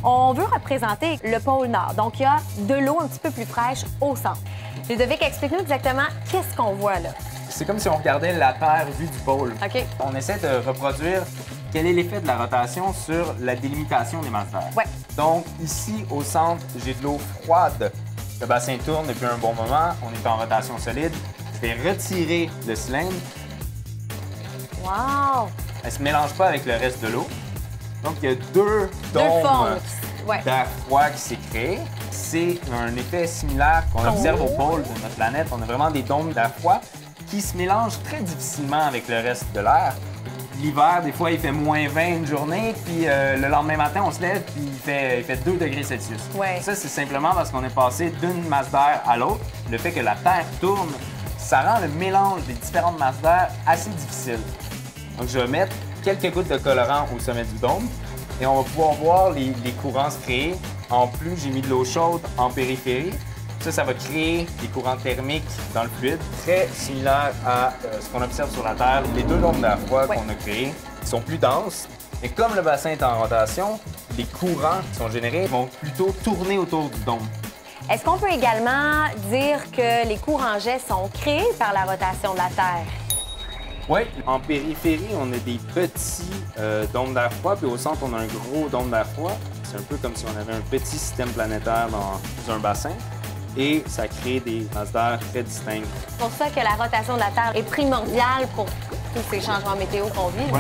On veut représenter le pôle Nord. Donc, il y a de l'eau un petit peu plus fraîche au centre. Ludovic, explique-nous exactement qu'est-ce qu'on voit là. C'est comme si on regardait la Terre vue du pôle. OK. On essaie de reproduire quel est l'effet de la rotation sur la délimitation des masses d'air. Ouais. Donc, ici, au centre, j'ai de l'eau froide. Le bassin tourne depuis un bon moment. On est en rotation solide. Je vais retirer le cylindre. Wow! Elle ne se mélange pas avec le reste de l'eau. Donc, il y a deux dômes Ouais. d'air froid qui s'est créé. C'est un effet similaire qu'on observe au pôle de notre planète. On a vraiment des dômes d'air froid qui se mélangent très difficilement avec le reste de l'air. L'hiver, des fois, il fait -20 une journée, puis le lendemain matin, on se lève, puis il fait 2 degrés Celsius. Ouais. Ça, c'est simplement parce qu'on est passé d'une masse d'air à l'autre. Le fait que la Terre tourne, ça rend le mélange des différentes masses d'air assez difficile. Donc, je vais mettre quelques gouttes de colorant au sommet du dôme et on va pouvoir voir les courants se créer. En plus, j'ai mis de l'eau chaude en périphérie. Ça va créer des courants thermiques dans le fluide, très similaires à ce qu'on observe sur la Terre. Les deux dômes d'air froid qu'on a créés sont plus denses. Et comme le bassin est en rotation, les courants qui sont générés vont plutôt tourner autour du dôme. Est-ce qu'on peut également dire que les courants jets sont créés par la rotation de la Terre? Oui, en périphérie, on a des petits dômes d'air froid, puis au centre, on a un gros dôme d'air froid. C'est un peu comme si on avait un petit système planétaire dans un bassin. Et ça crée des masses d'air très distinctes. C'est pour ça que la rotation de la Terre est primordiale pour tous ces changements météo qu'on vit. Ouais.